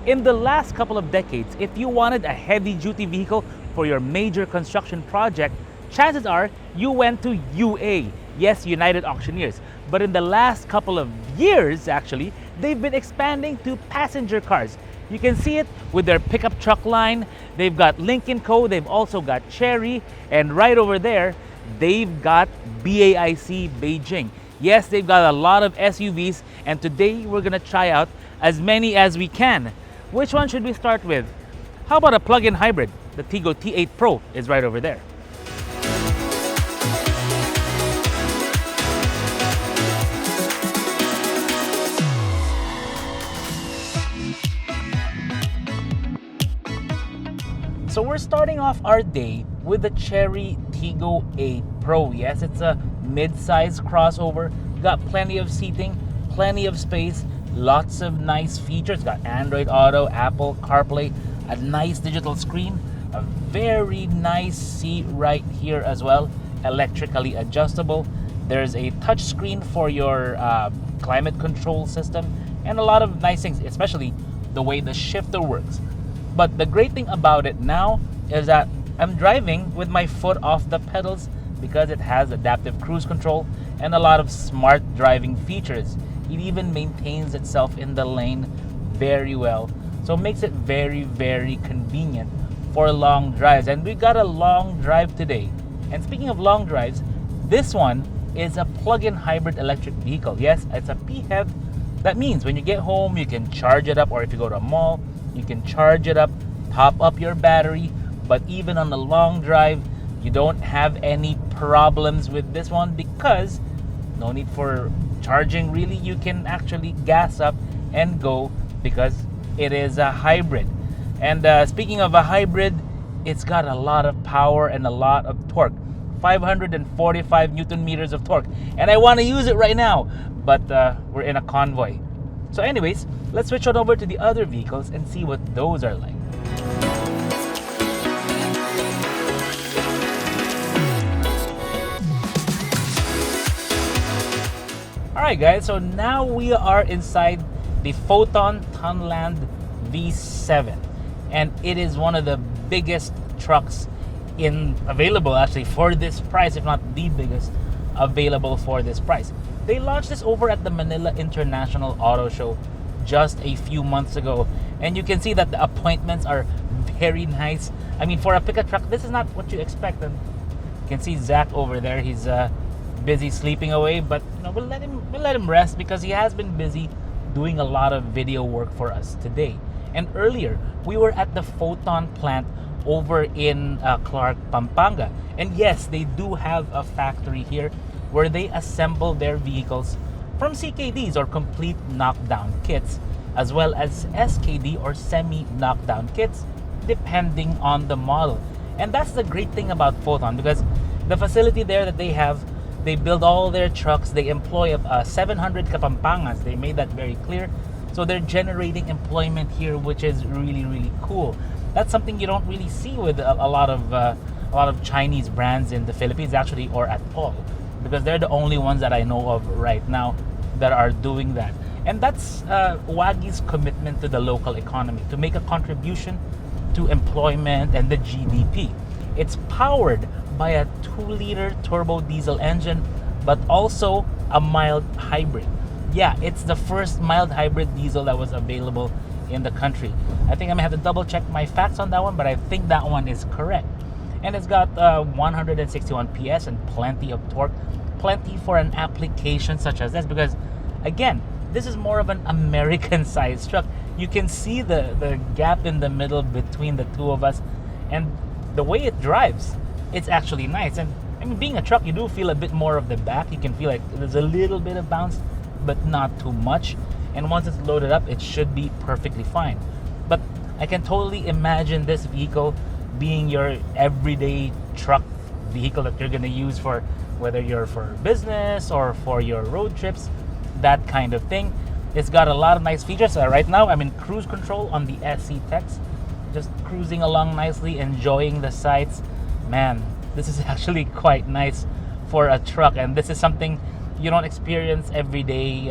In the last couple of decades, if you wanted a heavy-duty vehicle for your major construction project, chances are you went to UA, yes, United Auctioneers. But in the last couple of years, actually, they've been expanding to passenger cars. You can see it with their pickup truck line. They've got Lynk Co, they've also got Chery, and right over there, they've got BAIC Beijing. Yes, they've got a lot of SUVs, and today we're gonna try out as many as we can. Which one should we start with? How about a plug-in hybrid? The Tiggo T8 Pro is right over there. So we're starting off our day with the Chery Tiggo 8 Pro. Yes, it's a mid-size crossover. Got plenty of seating, plenty of space, lots of nice features. Got Android Auto, Apple CarPlay, a nice digital screen, a very nice seat right here as well, electrically adjustable. There's a touch screen for your climate control system, and a lot of nice things, especially the way the shifter works. But the great thing about it now is that I'm driving with my foot off the pedals because it has adaptive cruise control and a lot of smart driving features. It even maintains itself in the lane very well. So it makes it very, very convenient for long drives. And we got a long drive today. And speaking of long drives, this one is a plug-in hybrid electric vehicle. Yes, it's a PHEV. That means when you get home, you can charge it up, or if you go to a mall, you can charge it up, top up your battery. But even on the long drive, you don't have any problems with this one because no need for charging really. You can actually gas up and go because it is a hybrid. And speaking of a hybrid, it's got a lot of power and a lot of torque. 545 Newton meters of torque. And I want to use it right now, but we're in a convoy. So anyways, let's switch on over to the other vehicles and see what those are like. Alright guys, so now we are inside the Foton Tunland V7. And it is one of the biggest trucks available actually for this price, if not the biggest available for this price. They launched this over at the Manila International Auto Show just a few months ago, and you can see that the appointments are very nice. I mean, for a pickup truck, this is not what you expect. And you can see Zach over there. He's busy sleeping away, but you know, we'll let him rest because he has been busy doing a lot of video work for us today. And earlier, we were at the Foton plant over in Clark, Pampanga. And yes, they do have a factory here where they assemble their vehicles from CKDs or complete knockdown kits, as well as SKD or semi-knockdown kits, depending on the model. And that's the great thing about Foton, because the facility there that they have, they build all their trucks. They employ 700 Kapampangas. They made that very clear. So they're generating employment here, which is really, really cool. That's something you don't really see with a lot of Chinese brands in the Philippines, actually, or at all, because they're the only ones that I know of right now that are doing that. And that's UAAGI's commitment to the local economy, to make a contribution to employment and the GDP. It's powered by a 2-liter turbo diesel engine, but also a mild hybrid. Yeah, it's the first mild hybrid diesel that was available in the country. I think I'm gonna have to double check my facts on that one, but I think that one is correct. And it's got 161 PS and plenty of torque, plenty for an application such as this, because again, this is more of an American sized truck. You can see the gap in the middle between the two of us, and the way it drives, it's actually nice. And I mean, being a truck, you do feel a bit more of the back. You can feel like there's a little bit of bounce, but not too much. And once it's loaded up, it should be perfectly fine. But I can totally imagine this vehicle being your everyday truck vehicle that you're gonna use for whether you're for business or for your road trips, that kind of thing. It's got a lot of nice features. Right now, I'm in cruise control on the SC Tex, just cruising along nicely, enjoying the sights. Man, this is actually quite nice for a truck, and this is something you don't experience every day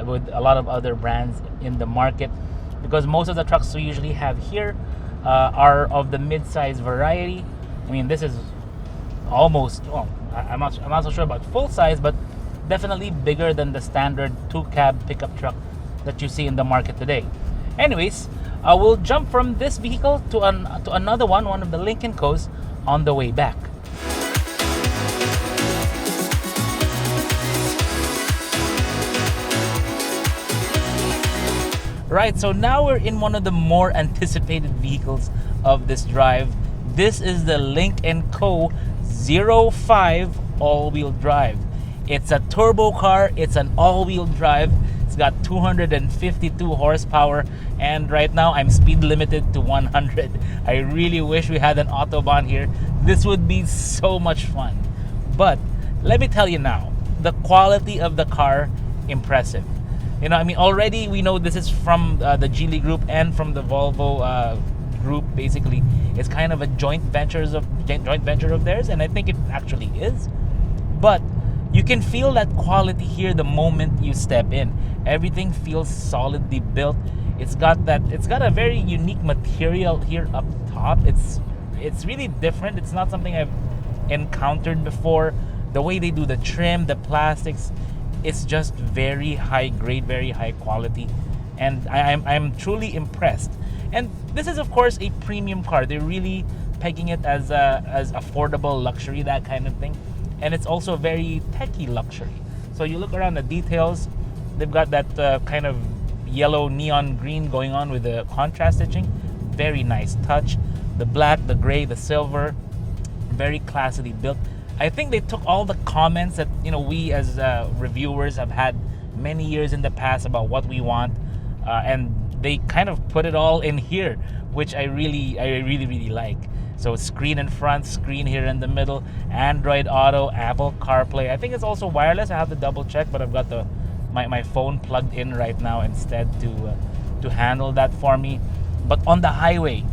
with a lot of other brands in the market. because most of the trucks we usually have here are of the mid-size variety. I mean, this is almost, well, I'm not so sure about full size, but definitely bigger than the standard 2-cab pickup truck that you see in the market today. Anyways, we'll jump from this vehicle to another one of the Lynk Co's on the way back. Right, so now we're in one of the more anticipated vehicles of this drive. This is the Lynk & Co. 05 all-wheel drive. It's a turbo car, it's an all-wheel drive. It's got 252 horsepower, and right now I'm speed limited to 100. I really wish we had an Autobahn here. This would be so much fun. But let me tell you now, the quality of the car, impressive. You know, I mean, already we know this is from the Geely Group and from the Volvo Group. Basically, it's kind of a joint venture of theirs, and I think it actually is. But you can feel that quality here the moment you step in. Everything feels solidly built. It's got a very unique material here up top. It's really different. It's not something I've encountered before. The way they do the trim, the plastics, it's just very high grade, very high quality, and I'm truly impressed. And this is, of course, a premium car. They're really pegging it as affordable luxury, that kind of thing. And it's also very techie luxury. So you look around the details, they've got that kind of yellow neon green going on with the contrast stitching. Very nice touch. The black, the gray, the silver, very classily built. I think they took all the comments that, you know, we as reviewers have had many years in the past about what we want, and they kind of put it all in here, which I really like. So screen in front, screen here in the middle, Android Auto, Apple CarPlay. I think it's also wireless. I have to double check, but I've got my phone plugged in right now instead to handle that for me. But on the highway,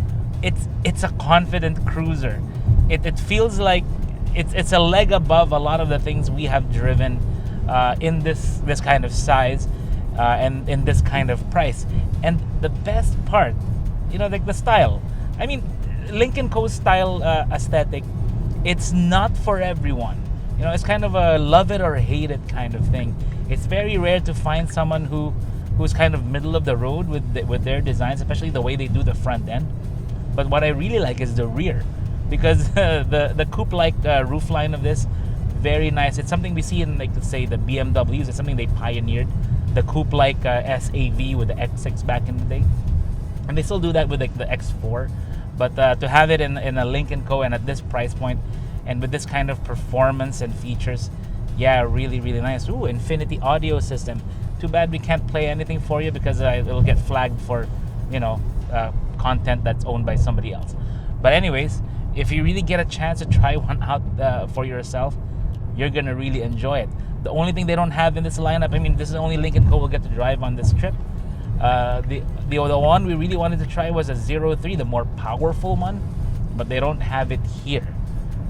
it's a confident cruiser. It feels like it's a leg above a lot of the things we have driven in this kind of size and in this kind of price. And the best part, you know, like the style. I mean, Lynk & Co. style aesthetic, it's not for everyone. You know, it's kind of a love it or hate it kind of thing. It's very rare to find someone who's kind of middle of the road with their designs, especially the way they do the front end. But what I really like is the rear, because the coupe-like roofline of this, very nice. It's something we see in, like, let's say, the BMWs. It's something they pioneered. The coupe-like SAV with the X6 back in the day, and they still do that with, like, the X4. But to have it in a Lynk & Co. and at this price point, and with this kind of performance and features, yeah, really nice. Ooh, Infinity audio system. Too bad we can't play anything for you because it'll get flagged for, you know, content that's owned by somebody else. But anyways, if you really get a chance to try one out for yourself, you're gonna really enjoy it. The only thing they don't have in this lineup, I mean, this is the only Lynk & Co. will get to drive on this trip. The one we really wanted to try was a 03, the more powerful one, but they don't have it here.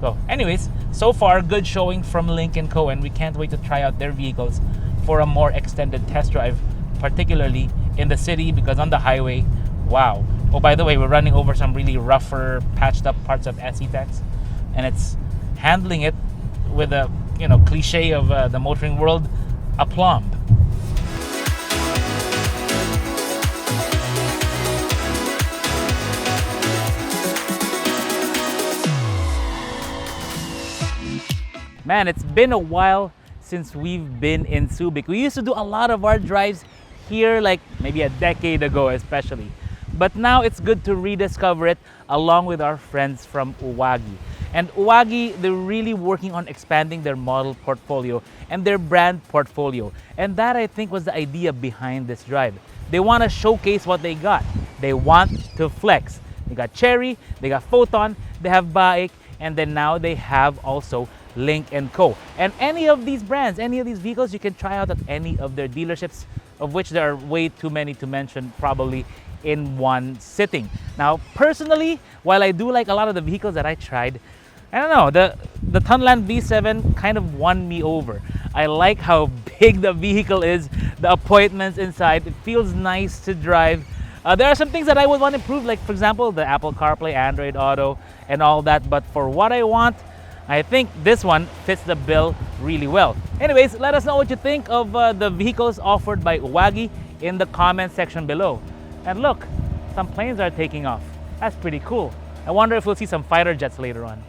So anyways, so far good showing from Lynk & Co. and we can't wait to try out their vehicles for a more extended test drive, particularly in the city, because on the highway, wow. Oh, by the way, we're running over some really rougher, patched up parts of SE-Tex, and it's handling it with a, you know, cliche of the motoring world, aplomb. Man, it's been a while since we've been in Subic. We used to do a lot of our drives here, like maybe a decade ago especially. But now it's good to rediscover it along with our friends from UAAGI. And UAAGI, they're really working on expanding their model portfolio and their brand portfolio. And that, I think, was the idea behind this drive. They want to showcase what they got. They want to flex. They got Chery, they got Foton, they have Baik, and then now they have also Lynk & Co. And any of these brands, any of these vehicles, you can try out at any of their dealerships, of which there are way too many to mention probably in one sitting. Now, personally, while I do like a lot of the vehicles that I tried, I don't know, the Tunland V7 kind of won me over. I like how big the vehicle is, the appointments inside. It feels nice to drive. There are some things that I would want to improve, like for example, the Apple CarPlay, Android Auto, and all that. But for what I want, I think this one fits the bill really well. Anyways, let us know what you think of the vehicles offered by UAAGI in the comment section below. And look, some planes are taking off. That's pretty cool. I wonder if we'll see some fighter jets later on.